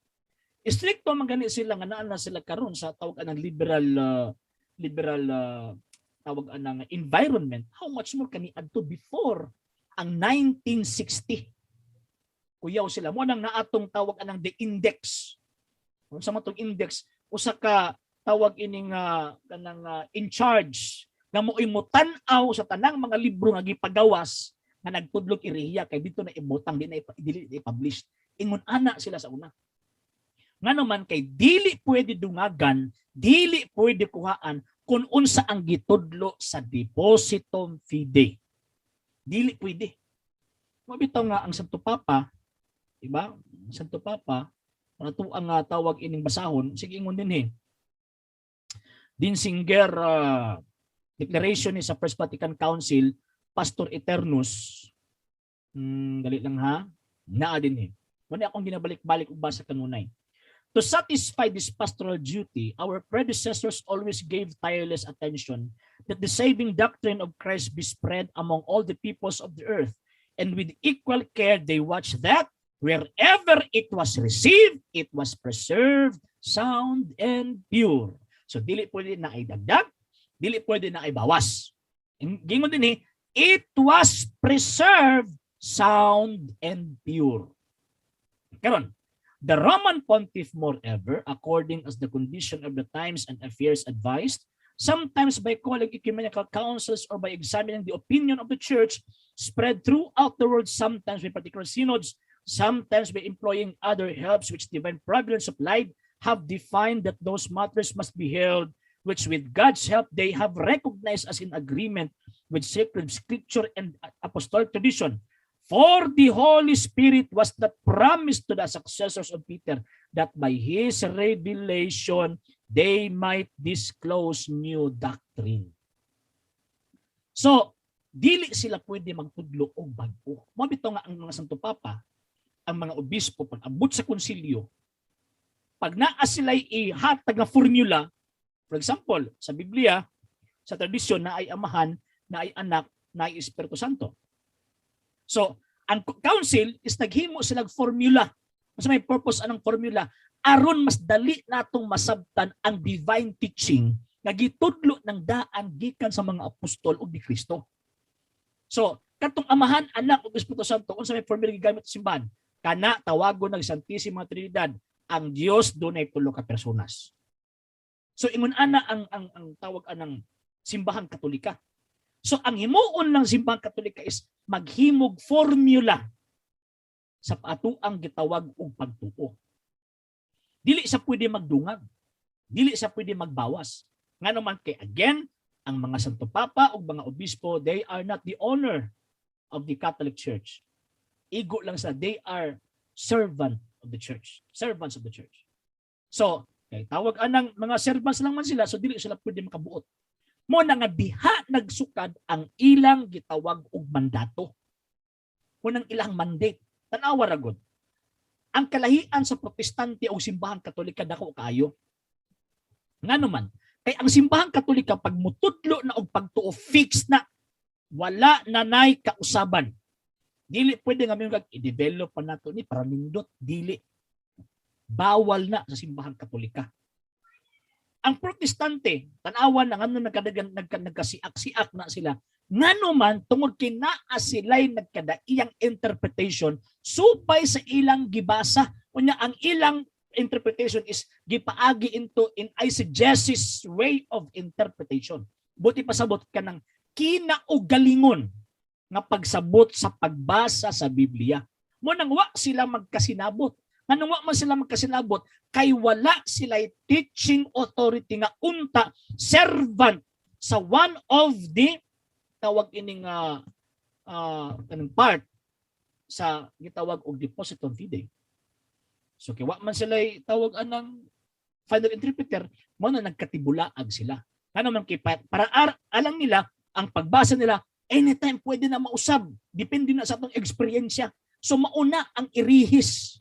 Istrikto man gani sila nga naa na sila karon sa tawag anang liberal tawag anang environment. How much more kani adto before ang 1960? Kuyaw sila mo nang naatong tawag anang the index. Sa matong index usa ka tawag ining kanang in charge nga mo'y mutan-aw sa tanang mga libro nga gipagawas nga nagtudlog iriya kay dito na ibutang di na i-publish. Ingon ana sila sa una. Nga naman kay dili pwede dungagan, dili pwede kuhaan kung unsa ang gitudlo sa depositum fidei. Dili pwede. Mabitaw nga ang Santo Papa, diba? Santo Papa ato ang tawag ining basahon, sige ingon din Dinsinger declaration ni sa First Vatican Council, Pastor Eternus. Dali lang ha. Naa din Wala akong ginabalik-balik ug basa kanunay. To satisfy this pastoral duty, our predecessors always gave tireless attention that the saving doctrine of Christ be spread among all the peoples of the earth, and with equal care they watched that wherever it was received, it was preserved, sound, and pure. So, dili pwede na ay dagdag, dili pwede na ay bawas. Gingon din it was preserved, sound, and pure. Karon, the Roman Pontiff, moreover, according as the condition of the times and affairs advised, sometimes by calling ecumenical councils or by examining the opinion of the church, spread throughout the world, sometimes by particular synods, sometimes by employing other helps which divine providence supplied, have defined that those matters must be held, which with God's help they have recognized as in agreement with sacred scripture and apostolic tradition. For the Holy Spirit was not promised to the successors of Peter that by his revelation they might disclose new doctrine. So, dili sila pwede magtudlo og bag-o. Mabito nga ang mga Santo Papa, ang mga obispo, pag abot sa konsilyo, pag naa sila'y ihatag na formula, for example, sa Biblia, sa tradisyon na ay amahan, na ay anak, na ay Espiritu Santo. So, ang council is naghimo silang formula. Mas may purpose anong formula? Aron mas dali natong masabtan ang divine teaching na gitudlo ng daan gikan sa mga apostol ug ni Kristo. So, katong amahan, anak ug Espiritu Santo, unsa may formula gigamit sa simbahan? Kana tawagon ng Santisima Trinidad, ang Dios dunay tulo ka personas. So ingon ana ang tawag anang simbahang Katolika. So ang himuon ng simbahang Katolika is maghimog formula sa atuang gitawag og pagtuo. Dili sa pwede magdungag. Dili sa pwede magbawas. Nga naman kay again, ang mga Santo Papa o mga obispo, they are not the owner of the Catholic Church. Igo lang sa they are servant of the church. Servants of the church. So, kay tawag anang mga servants lang man sila, so dili sila pwede makabuot. Mo na nga diha nagsukad ang ilang gitawag og mandato. Mo nang ilang mandate. Tanawa ra gud. Ang kalahian sa Protestante o simbahang Katolika dako kaayo. Ngano man, kay ang simbahang Katolika pag mutudlo na og pagtuo fix na, wala na nay kausaban. Dili pwede nga mga i-develop pa nato ni para nindot, dili. Bawal na sa simbahang Katolika. Ang Protestante, tanawan na ngano nagkasiak-siak na sila. Ngano man tungod kay naa sila'y nagkadaiyang interpretation supay sa ilang gibasa. Unya ang ilang interpretation is gipaagi into in eisegesis way of interpretation. Buti pasabot ka ng kinaugalingon nga pagsabot sa pagbasa sa Biblia. Mo nang wa sila magkasinabot. Nang wa man sila magkasinabot kay wala sila teaching authority nga unta servant sa one of the tawag ining part sa gitawag og depositum fidei. So kay wa man sila tawag anang final interpreter, mo na nagkatibulaag sila. Ano man kay para alam nila ang pagbasa nila anytime pwede na mausab, depende na sa atong eksperyensya. So mauna ang irihis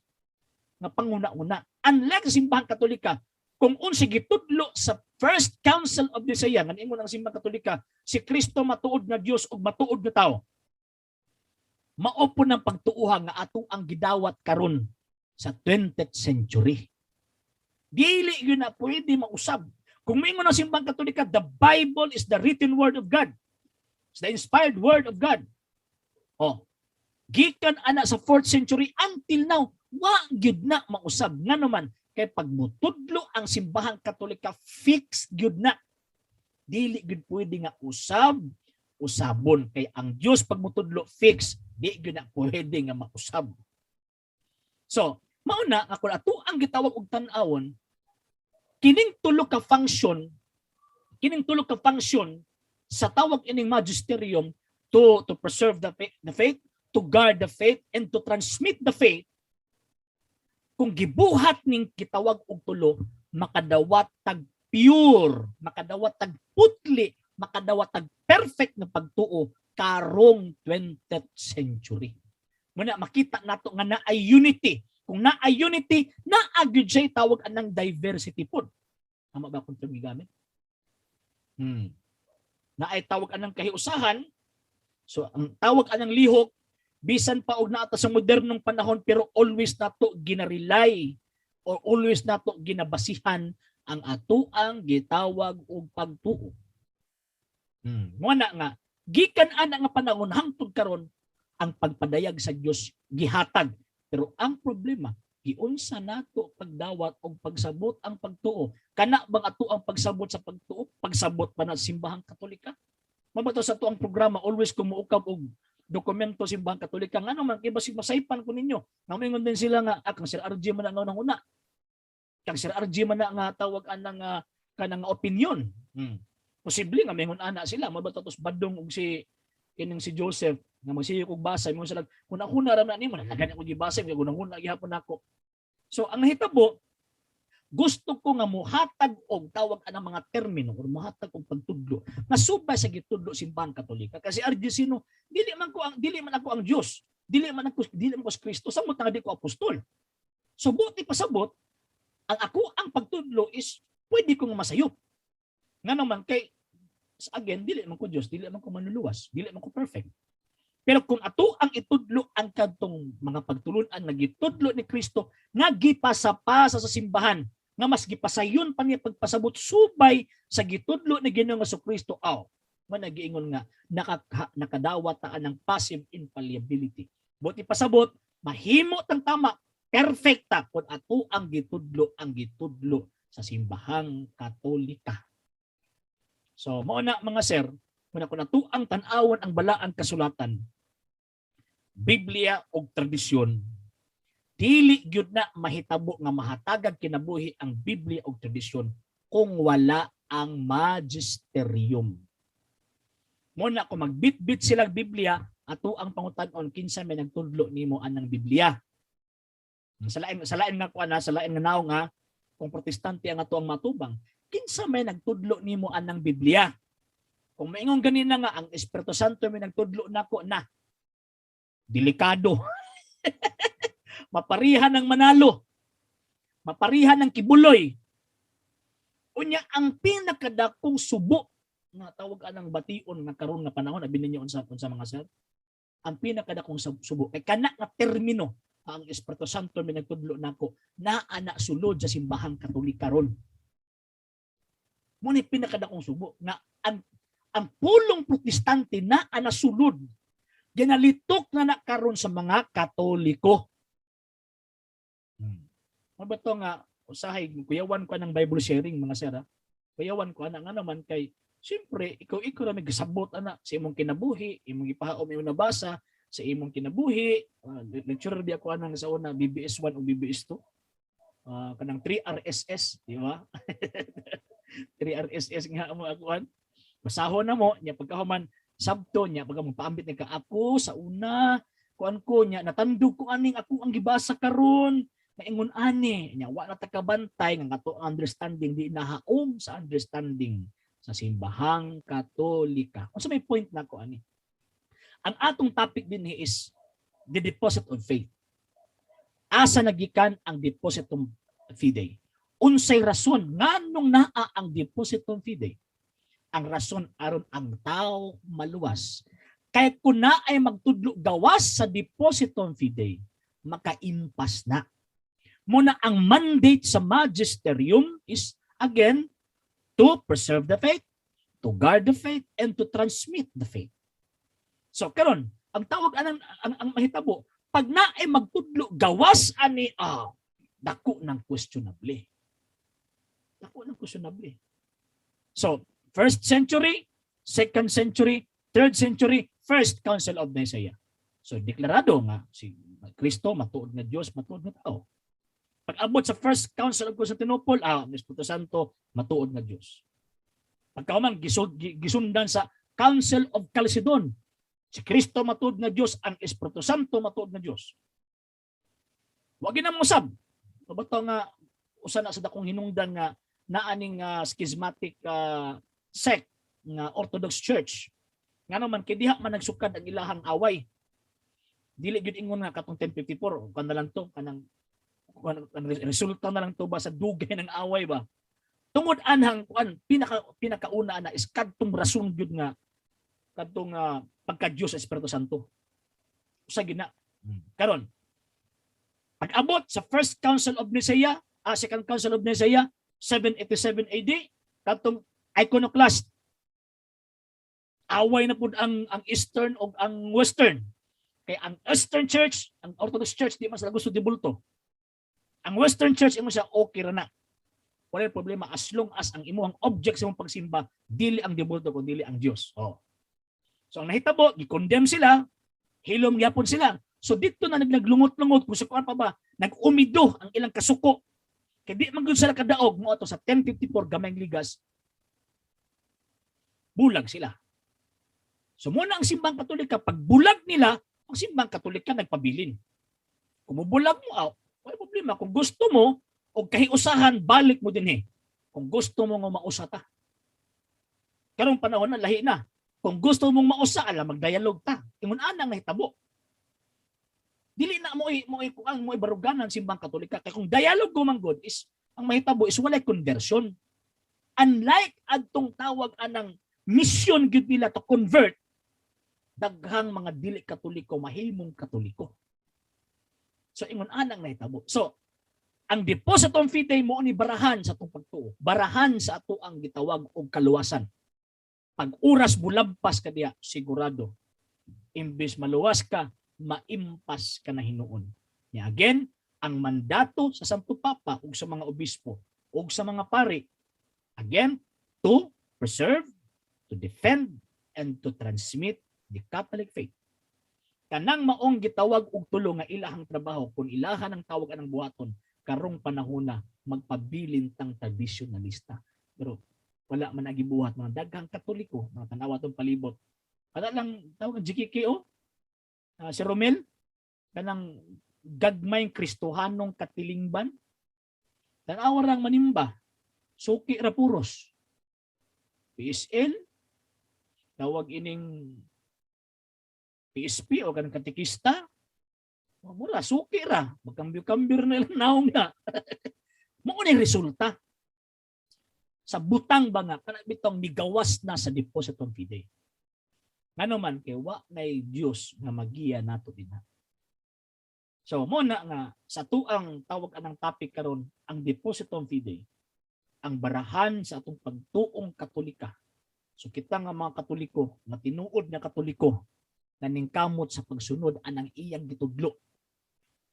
nga panguna-una. Unlike sa simbahang Katolika, kung unsa gitudlo sa First Council of Nicaea, nga ingon ang simbahang Katolika, si Kristo matuod na Dios ug matuod na tao. Mao po ng pagtuuha nga ato ang gidawat karon sa 20th century. Dili yun na pwede mausab. Kung mingon ang simbahang Katolika, the Bible is the written word of God. It's the inspired word of God. Oh, gikan ana sa 4th century until now, wa gyud na mausab. Nga naman, kay pagmutudlo ang simbahang Katolika, fix gyud na. Dili gyud pwede nga usabon. Kay ang Dios pagmutudlo, fix. Di gyud na pwede nga mausab. So, mauna ako ato ang gitawag og tan-awon, kining tulo ka function sa tawag ining magisterium to preserve the faith, to guard the faith, and to transmit the faith. Kung gibuhat ning kitawag og tulo, makadawat tag pure, makadawat tag putli, makadawat tag perfect na pagtuo karong 20th century. Muna makita nato nga naay unity. Kung naay unity, naagud siya tawag anang diversity pod. Tama ba kung term gigamit? Naay tawag anang kahiusahan. So ang tawag anang lihok, bisan pa og naata sa modernong panahon, pero always nato ginarely or always nato ginabasihan ang atoang gitawag og pagtuo. Muna nga gikan ana nga panahon hangtod karon ang pagpadayag sa Dios gihatag. Pero ang problema, giunsa nato pagdawat og pagsabot ang pagtuo. Kana bang ato ang pagsabot sa pagtuo? Pagsabot pa na simbahang Katolika? Mabato sa tuang programa, always kumuukab og dokumento simbahang Katolika. Nga naman, ibasig masaypan ko ninyo. Namingon din sila nga, kang Sir RG man na una. Kang Sir RG man na nga tawag anang kanang opinion. Posible nga mingon ana sila. Mabato tos badong og si Joseph nga magsiyok og basa mo sila kuna-kuna ra na nimo nalagan ko gibasa kay kuna-kuna gihapon nako. So ang hitabo, gusto ko nga muhatag og tawag anang mga termino or muhatag og pagtudlo nga subay sa gitudlo simbahang Katolika. Kasi Argesino, dili man ako ang Dios, dili man ako si Kristo, samot nga di ko apostol. So buti pasabot ang pagtudlo is pwede ko nga masayop. Nga naman kay again, dili man ko Dios, dili man ko manluluwas, dili man ko perfect. Pero kung ato ang itudlo ang kadtong mga pagtulunan nga gitudlo ni Kristo nga gipasapasa sa simbahan, nga mas gipasayon pa niya pagpasabot subay sa gitudlo ni Ginoong Jesucristo, man nagiingon nga nakadawat ta ng passive infallibility. Buti pasabot, mahimo tang tama, perfecta kun ato ang gitudlo sa simbahang Katolika. So, mao na mga sir, muna ko nato ang tan-awon ang balaang kasulatan, Biblia o tradisyon, dili gyud na mahitabo nga mahatagag kinabuhi ang Biblia o tradisyon kung wala ang magisterium. Muna ko magbitbit silang Biblia, ato ang pangutan-on kinsa may nagtudlo nimo anang Biblia. Sa lain nga naong nga kung protestante ang ato ang matubang, kinsa may nagtudlo nimo anang Biblia. Kung maingon ganina nga ang Espiritu Santo may nagtudlo nako na delikado. Maparihan ng manalo. Maparihan ng kibuloy. Unya ang pinakadakong subo nga tawag anang bation nga karon nga panahon abi ninyo unsa mga sir. Ang pinakadakong subo kay kana nga termino ang Espiritu Santo may nagtudlo nako na ana sulod sa simbahang Katolika ron. Muna pinakadakong subo nga ang pulong protestante na anasulod ginalitok na nakaroon sa mga Katoliko. Ano ba ito nga usahay, kuyawan ko ng Bible sharing mga sir. Kuyawan ko nga naman kay siyempre ikaw na may gasabot ana sa imong kinabuhi, imong ipahaom imong nabasa sa imong kinabuhi. Lecturer di ako anang sa una BBS 1 o BBS 2. Kanang 3 RSS, di ba? 3 RSS nga mo akuan. Basahon na mo nya pagkahuman sabto nya pagka paambit ni ka ako sa una kuan ko nya natandog ko aning ako ang gibasa karon naingon ani nya wa na takabantay nga ato understanding di nahaom sa understanding sa simbahang Katolika. Kung sa may point na ko ani. Ang atong topic din is the deposit of faith. Asa nagikan ang depositum fidei? Unsay rason nganong naa ang depositum fidei? Ang rason aron ang tao maluwas. Kay kun na ay magtudlo gawas sa depositum fidei, makaimpas na. Muna ang mandate sa magisterium is again to preserve the faith, to guard the faith, and to transmit the faith. So karon ang tawag ang mahitabo pag na ay magtudlo gawas ani dako ng questionable. Dako ng questionable. So, 1st century, 2nd century, 3rd century, First Council of Nicaea. So, deklarado nga si Kristo matuod nga Dios, matuod nga tao. Pag abot sa First Council of Constantinople, Espiritu Santo matuod nga Dios. Pagkauman gisundan sa Council of Chalcedon, si Kristo matuod nga Dios, ang Espiritu Santo matuod nga Dios. Wa ginang musab. Bato nga usa na sa dakong hinungdan nga naaning schismatic sect nga Orthodox Church. Ngano man kay diha man nagsukad ang ilahang away. Dili gyud ingon nga katong 1054 kan na lang to kanang resulta na lang to ba sa dugay ng away ba. Tungod anhang pinakauna na is kadtong rason gyud nga kadtong pagka-Dios sa Espiritu Santo. Usa gina. Karon pag-abot sa First Council of Nicaea, Second Council of Nicaea, 787 AD, katong iconoclast. Away na pud ang Eastern o ang Western. Kay ang Eastern Church, ang Orthodox Church, di man sila gusto dibulto. Ang Western Church, imo siya okay ra na. Wala problema as long as ang imuhang object sa imong pagsimba, dili ang dibulto kung dili ang Dios. So ang nahitabo, gi-condemn sila, hilom gyapon sila. So dito na naglungot-lungot kung sa kuan pa ba, nag-umido ang ilang kasuko. Kaya di man gud sila kadaog mo ato sa 1054 Gamayng Ligas. Bulag sila. So muna ang simbang Katolika, pag bulag nila, ang simbang Katolika nagpabilin. Kung bulag mo, wala problema. Kung gusto mo, o kahiusahan, balik mo din Kung gusto mo nga mausa ta. Karong panahon na, lahi na. Kung gusto mong mausa, magdialog ta. Ingon anang nahitabo. Dili na mo baruganan simbang Katolika. Kaya kung dialogue ko manggod is, ang mahitabo is walay conversion. Unlike adtong tawag anang mission gyud nila to convert, daghang mga dili Katoliko mahimong Katoliko. So ingon anang nahitabo. So ang depositum fidei mo ni barahan sa atong pagtuo. Barahan sa ato ang gitawag og kaluwasan. Pag oras bulampas ka diya, sigurado imbes maluwas ka, maimpas ka na hinuon. Again, ang mandato sa Santo Papa ug sa mga obispo ug sa mga pari, again, to preserve, to defend, and to transmit the Catholic faith. Kanang maong gitawag og tulo nga ilahang trabaho kung ilahan ang tawag anang buhaton karong panahona magpabilin tang tradisyonalista. Pero wala man nagibuhat mga daghang Katoliko, mga tanawa tong palibot. Kada lang tawag GKKO, si Romel, kanang gagmayng Kristohanong katilingban, tanawa rang manimba, suki ra puros. PSL, tawag ining PSP o kanang katikista, mura, suki ra, magkambyo-kambyo na ilang naong na. Mao ni resulta. Sa butang ba nga, kanang bitong migawas na sa depositum fidei. Ngano man kay wa nay Dios nga magiya nato dinha. So mo na nga sa tuang tawag anang topic karon ang depositum fidei, ang barahan sa atong pagtuong Katolika. So kita nga mga Katoliko, nga tinuod nga Katoliko, naningkamot sa pagsunod anang iyang gitudlo.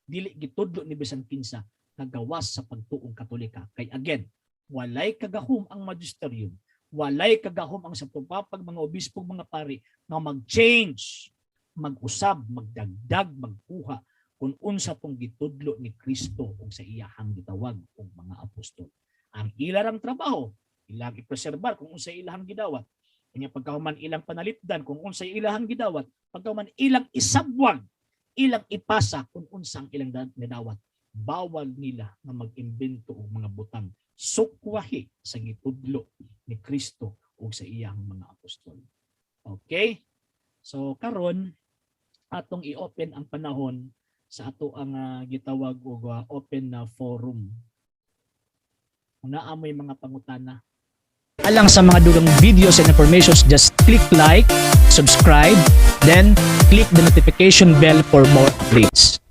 Dili gitudlo ni bisan kinsa nagawas sa pagtuong Katolika. Kay again, walay kagahom ang magisterium, walay kagahom ang Santo Papa, mga obispo, mga pari nga mag-change, mag-usab, magdagdag, magkuha kung unsa tong gitudlo ni Kristo ug sa iyahang gitawag og mga apostol. Ang ilarang trabaho, ilang ipreserbar kung unsa ilahang gidawat. Kanya pagkahuman ilang panalipdan kung unsa ilahang gidawat, pagkahuman ilang isabwag, ilang ipasa kung unsa ang ilang gidawat. Bawal nila na mag-imbento og mga butang sukwahi sa gitudlo ni Kristo ug sa iyang mga apostol. Okay? So karon atong i-open ang panahon sa ato ang gitawag og open na forum. Kung naamoy mga pangutana. Alang sa mga dugang videos and informations, just click like, subscribe, then click the notification bell for more updates.